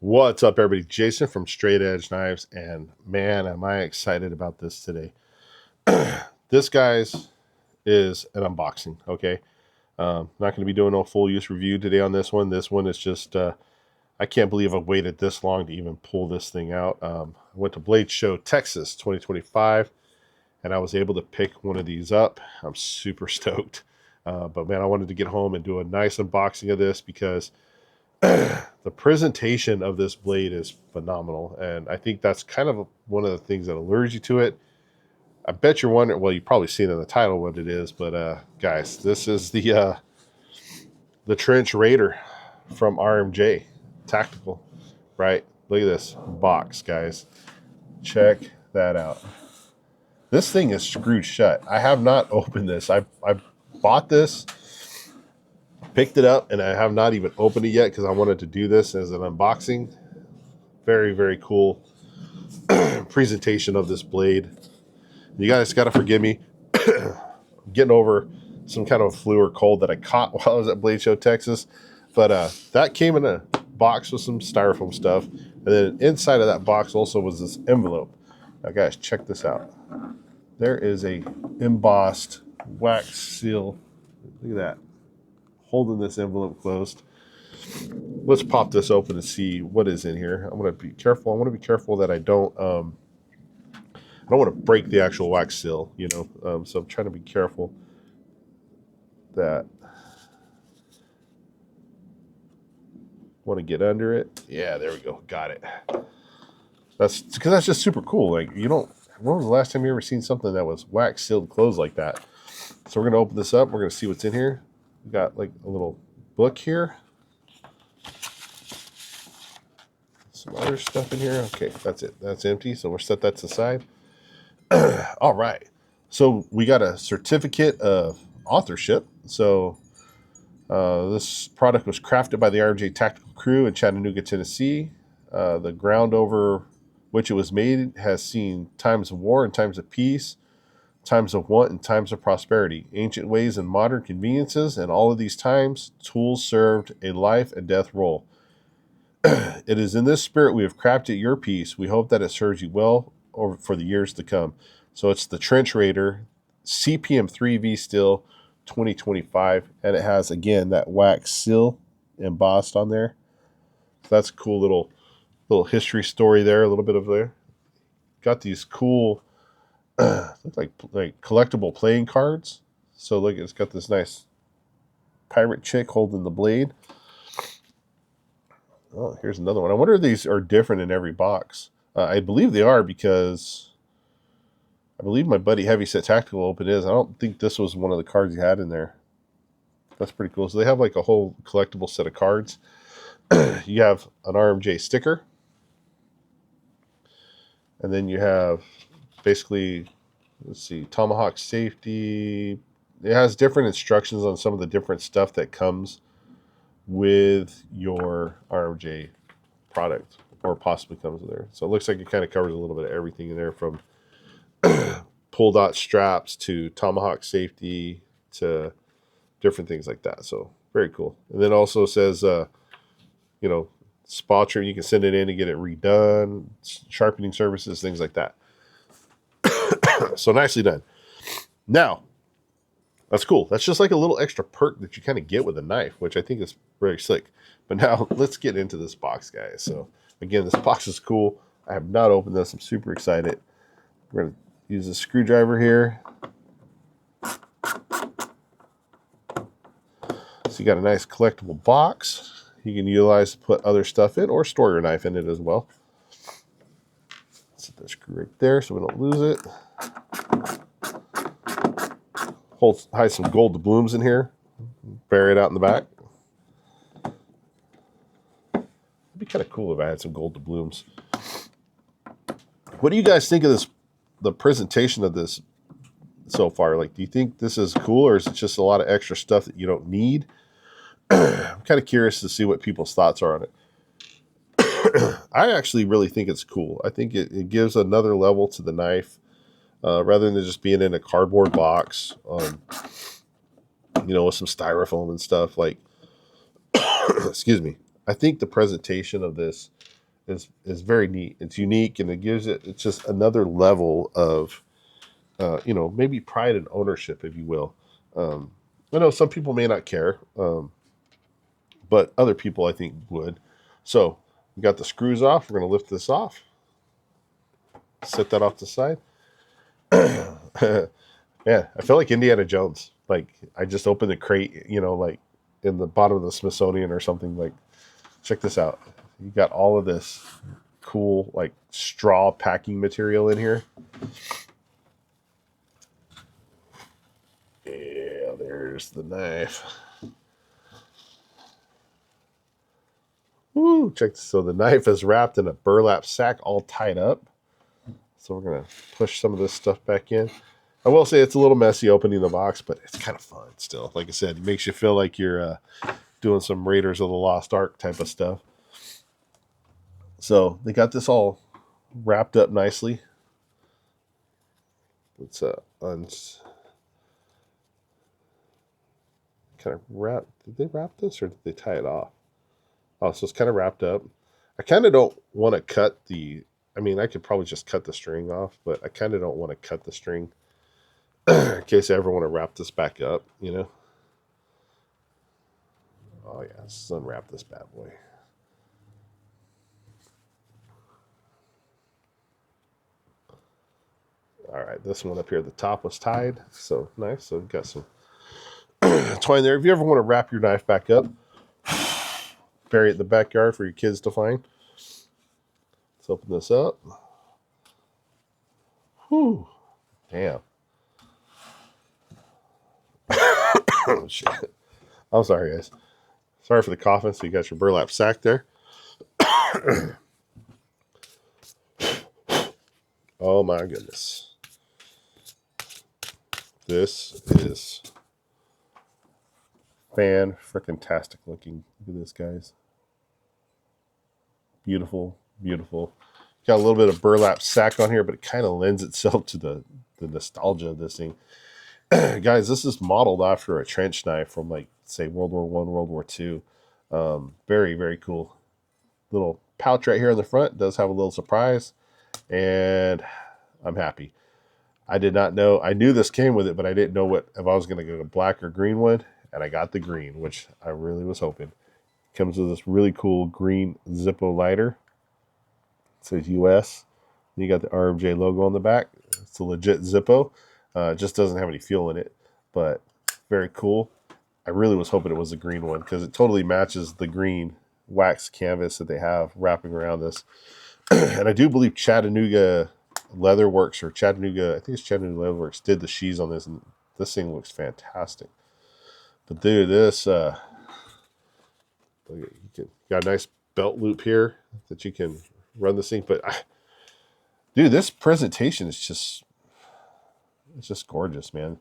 What's up, everybody? Jason from Straight Edge Knives, and man, am I excited about this today. This, guys, is an unboxing, okay? Not going to be doing a full use review today on this one. This one is just, I can't believe I've waited this long to even pull this thing out. I went to Blade Show, Texas, 2025, and I was able to pick one of these up. I'm super stoked. But man, I wanted to get home and do a nice unboxing of this because the presentation of this blade is phenomenal, and I think that's kind of one of the things that allures you to it. I bet you're wondering, well, you've probably seen in the title what it is, but guys, this is the Trench Raider from RMJ Tactical, right? Look at this box, guys. Check that out. This thing is screwed shut. I have not opened this. I bought this, picked it up, and I have not even opened it yet because I wanted to do this as an unboxing. Very, very cool presentation of this blade. You guys got to forgive me. I'm getting over some kind of flu or cold that I caught while I was at Blade Show, Texas. But that came in a box with some styrofoam stuff. And then inside of that box also was this envelope. Now, guys, check this out. There is a embossed wax seal. Look at that. Holding this envelope closed. Let's pop this open and see what is in here. I'm going to be careful. I want to be careful that I don't want to break the actual wax seal, you know. So I'm trying to be careful that want to get under it. Yeah, there we go. Got it. That's because that's just super cool. Like, you don't, when was the last time you ever seen something that was wax sealed closed like that? So we're going to open this up. We're going to see what's in here. We got like a little book here. Some other stuff in here. Okay, that's it. That's empty. So we'll set that to the side. All right. So we got a certificate of authorship. So this product was crafted by the RMJ Tactical crew in Chattanooga, Tennessee. The ground over which it was made has seen times of war and times of peace, times of want and times of prosperity, ancient ways and modern conveniences, and all of these times, tools served a life and death role. It is in this spirit we have crafted your piece. We hope that it serves you well over for the years to come. So it's the Trench Raider CPM 3V Steel 2025, and it has, again, that wax seal embossed on there. So that's a cool little history story there, a little bit of there. Got these cool look like collectible playing cards. So look, it's got this nice pirate chick holding the blade. Oh, here's another one. I wonder if these are different in every box. I believe they are because I believe my buddy Heavy Set Tactical opened his. I don't think this was one of the cards he had in there. That's pretty cool. So they have like a whole collectible set of cards. You have an RMJ sticker. And then you have basically, let's see, tomahawk safety. It has different instructions on some of the different stuff that comes with your RMJ product, or possibly comes with there. So it looks like it kind of covers a little bit of everything in there, from pull dot straps to tomahawk safety to different things like that. So very cool. And then also says, you know, spa trim, you can send it in and get it redone, sharpening services, things like that. So nicely done. Now, that's cool. That's just like a little extra perk that you kind of get with a knife, which I think is very slick. But now let's get into this box, guys. So again, this box is cool. I have not opened this. I'm super excited. We're going to use a screwdriver here. So you got a nice collectible box you can utilize to put other stuff in, or store your knife in it as well. Set that screw right there so we don't lose it. Hide some gold doubloons in here. Bury it out in the back. It'd be kind of cool if I had some gold doubloons. What do you guys think of this? The presentation of this so far? Like, do you think this is cool, or is it just a lot of extra stuff that you don't need? I'm kind of curious to see what people's thoughts are on it. I actually really think it's cool. I think it gives another level to the knife. Rather than just being in a cardboard box, you know, with some styrofoam and stuff. Like, excuse me, I think the presentation of this is very neat. It's unique, and it's just another level of maybe pride and ownership, if you will. I know some people may not care, but other people I think would. So we got the screws off. We're going to lift this off, set that off the side. Yeah, I feel like Indiana Jones. Like I just opened the crate, like in the bottom of the Smithsonian or something. Like, check this out. You got all of this cool like straw packing material in here. Yeah, there's the knife. Woo, check this. So the knife is wrapped in a burlap sack, all tied up. So we're gonna push some of this stuff back in. I will say it's a little messy opening the box, but it's kind of fun still. Like I said, it makes you feel like you're doing some Raiders of the Lost Ark type of stuff. So they got this all wrapped up nicely. Let's kind of wrap. Did they wrap this or did they tie it off? Oh, so it's kind of wrapped up. I kind of don't want to cut the. I mean, I could probably just cut the string off, but I kind of don't want to cut the string in case I ever want to wrap this back up, Oh, yeah, let's unwrap this bad boy. All right, this one up here at the top was tied, so nice. So we've got some twine there. If you ever want to wrap your knife back up, bury it in the backyard for your kids to find. Let's open this up. Whew. Damn. Oh, shit. I'm sorry, guys. Sorry for the coughing. So you got your burlap sack there. Oh, my goodness. This is fan-frickin-tastic looking. Look at this, guys. Beautiful, beautiful. Got a little bit of burlap sack on here, but it kind of lends itself to the nostalgia of this thing. Guys, this is modeled after a trench knife from, like, say, World War I, World War II. Very, very cool. Little pouch right here in the front. Does have a little surprise, and I'm happy. I did not know. I knew this came with it, but I didn't know if I was going to get a black or green one, and I got the green, which I really was hoping. Comes with this really cool green Zippo lighter. It says US. You got the RMJ logo on the back. It's a legit Zippo. It just doesn't have any fuel in it, but very cool. I really was hoping it was the green one because it totally matches the green wax canvas that they have wrapping around this. And I do believe Chattanooga Leatherworks or Chattanooga, I think it's Chattanooga Leatherworks, did the sheaths on this, and this thing looks fantastic. But dude, this you got a nice belt loop here that you can run this thing. But dude, this presentation is just gorgeous, man.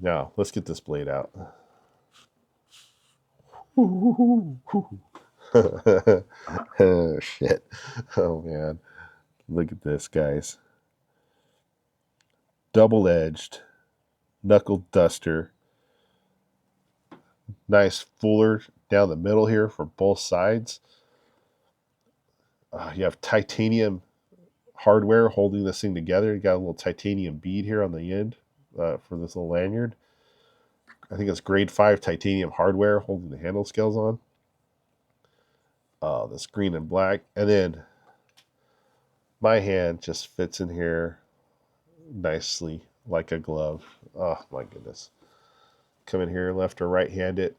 Now let's get this blade out. Oh, shit. Oh man, look at this, guys. Double-edged knuckle duster. Nice fuller down the middle here for both sides. You have titanium hardware holding this thing together. You got a little titanium bead here on the end for this little lanyard. I think it's grade 5 titanium hardware holding the handle scales on. This green and black. And then my hand just fits in here nicely like a glove. Oh my goodness. Come in here, left or right handed,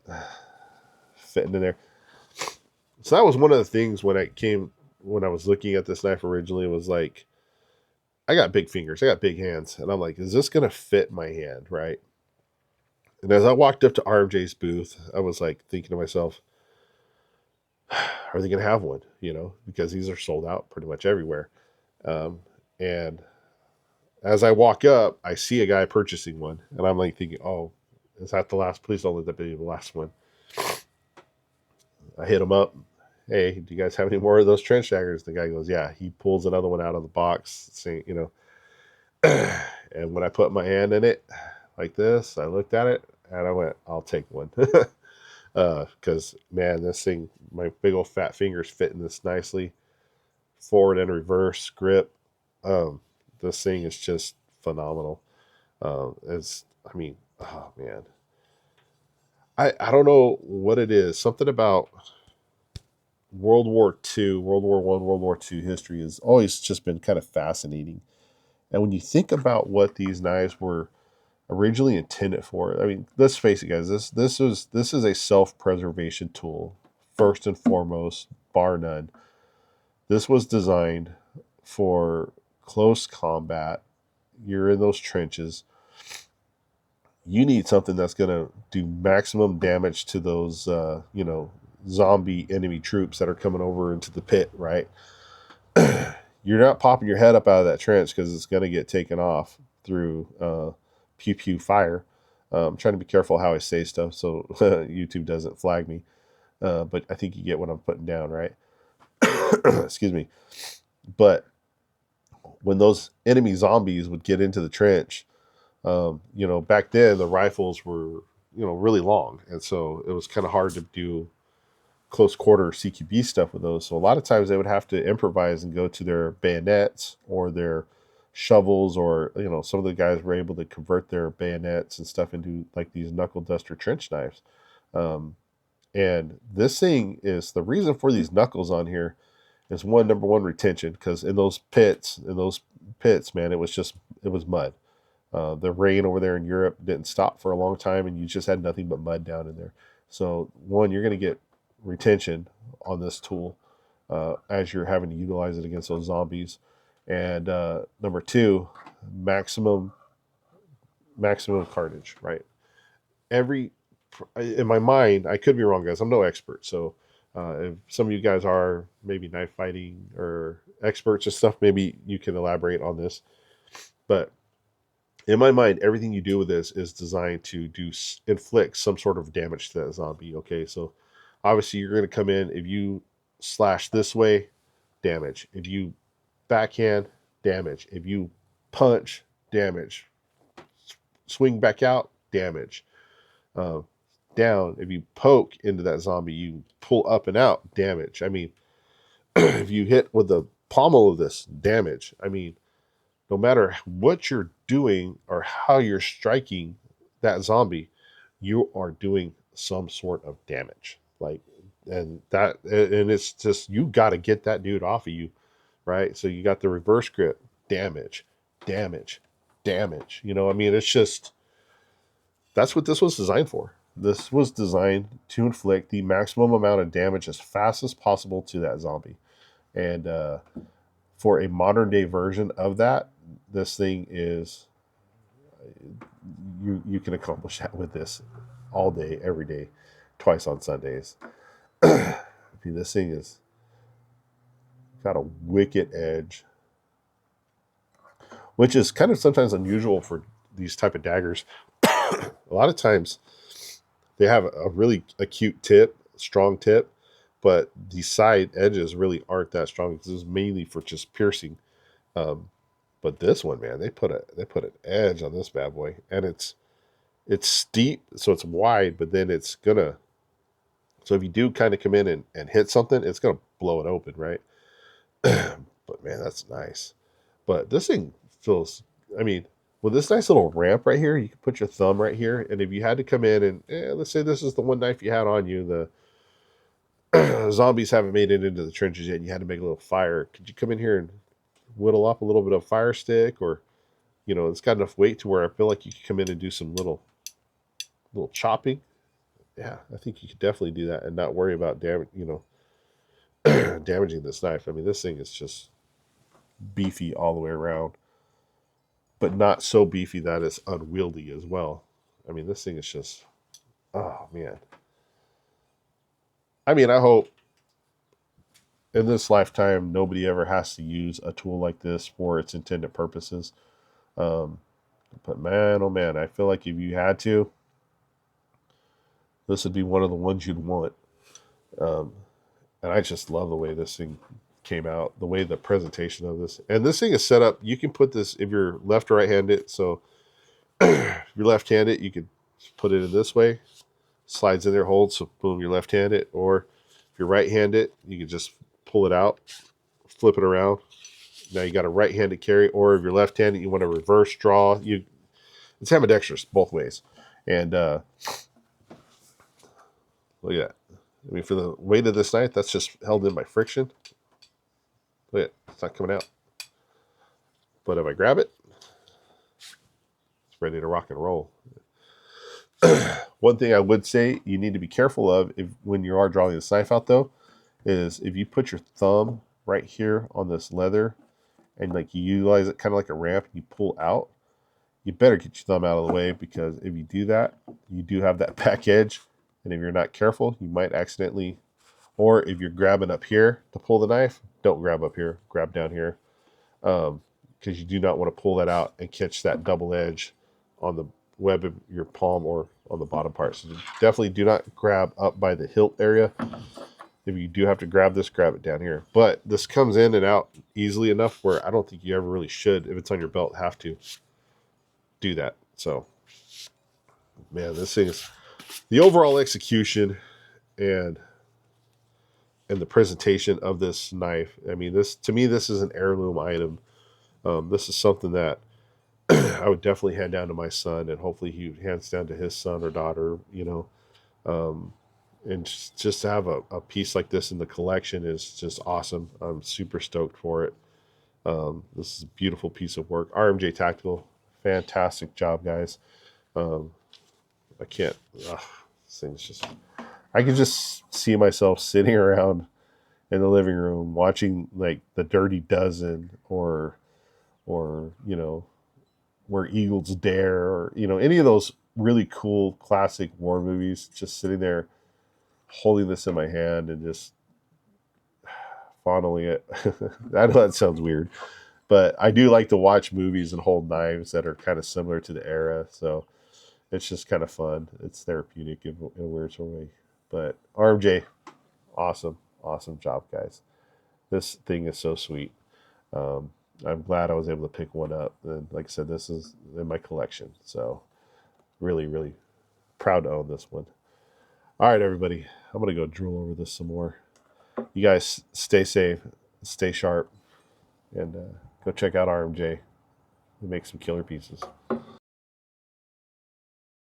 fitting in there. So that was one of the things when I was looking at this knife originally, was like, I got big fingers, I got big hands, and I'm like, is this gonna fit my hand, right? And as I walked up to RMJ's booth, I was like thinking to myself, are they gonna have one? Because these are sold out pretty much everywhere. And as I walk up, I see a guy purchasing one, and I'm like thinking, oh, is that the last? Please don't let that be the last one. I hit him up. Hey, do you guys have any more of those trench daggers? The guy goes, yeah. He pulls another one out of the box, saying, and when I put my hand in it like this, I looked at it and I went, I'll take one. Because man, this thing, my big old fat fingers fit in this nicely. Forward and reverse grip. Um, this thing is just phenomenal. I mean, oh man, I don't know what it is. Something about World War II, World War One, World War II history has always just been kind of fascinating. And when you think about what these knives were originally intended for, I mean, let's face it, guys. This is a self preservation tool first and foremost, bar none. This was designed for close combat. You're in those trenches. You need something that's going to do maximum damage to those, zombie enemy troops that are coming over into the pit, right? You're not popping your head up out of that trench because it's going to get taken off through pew pew fire. I'm trying to be careful how I say stuff so YouTube doesn't flag me. But I think you get what I'm putting down, right? Excuse me. But when those enemy zombies would get into the trench, back then the rifles were, really long. And so it was kind of hard to do close quarter CQB stuff with those. So a lot of times they would have to improvise and go to their bayonets or their shovels, or, some of the guys were able to convert their bayonets and stuff into like these knuckle duster trench knives. And this thing is the reason for these knuckles on here is number one, retention, because in those pits, man, it was mud. The rain over there in Europe didn't stop for a long time, and you just had nothing but mud down in there. So one, you're going to get retention on this tool as you're having to utilize it against those zombies, and number two, maximum carnage. Right. In my mind, I could be wrong, guys. I'm no expert, so if some of you guys are maybe knife fighting or experts and stuff, maybe you can elaborate on this. But in my mind, everything you do with this is designed to inflict some sort of damage to that zombie. Okay, so obviously you're going to come in. If you slash this way, damage. If you backhand, damage. If you punch, damage. Swing back out, damage. Down. If you poke into that zombie, you pull up and out, damage. I mean, if you hit with the pommel of this, damage. I mean, no matter what you're doing or how you're striking that zombie, you are doing some sort of damage. And it's just, you got to get that dude off of you, right? So you got the reverse grip, damage. I mean, it's just, that's what this was designed for. This was designed to inflict the maximum amount of damage as fast as possible to that zombie. And for a modern day version of that, this thing is, you can accomplish that with this all day, every day, twice on Sundays. I mean, this thing is got a wicked edge, which is kind of sometimes unusual for these type of daggers. A lot of times they have a really acute tip, strong tip, but the side edges really aren't that strong. This is mainly for just piercing. But this one, man, they put an edge on this bad boy, and it's steep, so it's wide, but then so if you do kind of come in and hit something, it's gonna blow it open, right? But man, that's nice. But this thing feels, I mean, with this nice little ramp right here, you can put your thumb right here, and if you had to come in and let's say this is the one knife you had on you, the zombies haven't made it into the trenches yet, and you had to make a little fire. Could you come in here and whittle up a little bit of fire stick, or it's got enough weight to where I feel like you could come in and do some little chopping? Yeah, I think you could definitely do that and not worry about damaging this knife. I mean, this thing is just beefy all the way around, but not so beefy that it's unwieldy as well. I mean, this thing is just, oh man. I mean, I hope in this lifetime nobody ever has to use a tool like this for its intended purposes. But man, oh man, I feel like if you had to, this would be one of the ones you'd want. And I just love the way this thing came out, the way the presentation of this. And this thing is set up, you can put this, if you're left or right-handed, so if you're left-handed, you could put it in this way. slides in there, holds, so boom, you're left-handed. Or if you're right-handed, you can just pull it out, flip it around. Now you got a right-handed carry. Or if you're left-handed, you want to reverse draw. It's ambidextrous both ways. And look at that. I mean, for the weight of this knife, that's just held in by friction. Look at it. It's not coming out. But if I grab it, it's ready to rock and roll. One thing I would say you need to be careful of when you are drawing this knife out, though, is if you put your thumb right here on this leather and like you utilize it kind of like a ramp, and you pull out, you better get your thumb out of the way, because if you do that, you do have that back edge. And if you're not careful, you might accidentally, or if you're grabbing up here to pull the knife, don't grab up here, grab down here. Because you do not want to pull that out and catch that double edge on the web of your palm or on the bottom part. So definitely do not grab up by the hilt area. If you do have to grab this, grab it down here. But this comes in and out easily enough where I don't think you ever really should, if it's on your belt, have to do that. So, man, this thing is, the overall execution and the presentation of this knife. I mean, this, to me, this is an heirloom item. This is something that I would definitely hand down to my son, and hopefully he hands down to his son or daughter, and just to have a piece like this in the collection is just awesome. I'm super stoked for it. This is a beautiful piece of work. RMJ Tactical, fantastic job, guys. I can't, this thing's just, I can just see myself sitting around in the living room watching like the Dirty Dozen or Where Eagles Dare, or any of those really cool classic war movies, just sitting there holding this in my hand and just fondling it. I know that sounds weird, but I do like to watch movies and hold knives that are kind of similar to the era, so it's just kind of fun. It's therapeutic in a weird sort of way. But RMJ, awesome job, guys. This thing is so sweet. I'm glad I was able to pick one up. And like I said, this is in my collection. So really, really proud to own this one. All right, everybody. I'm going to go drool over this some more. You guys stay safe, stay sharp, and go check out RMJ. We make some killer pieces.